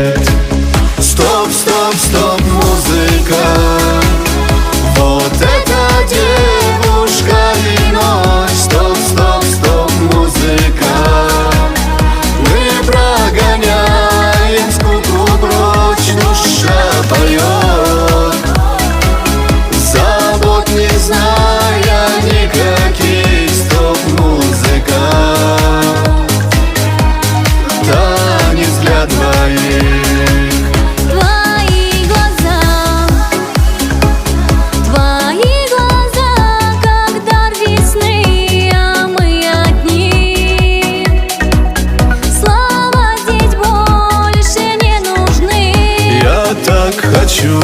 Стоп, стоп, стоп, музыка. Вот эта девушка иной. Стоп, стоп, стоп, музыка. Мы прогоняем скуку прочь, душа поет, забот не зная никаких. Стоп, музыка. Танец для двоих. Так хочу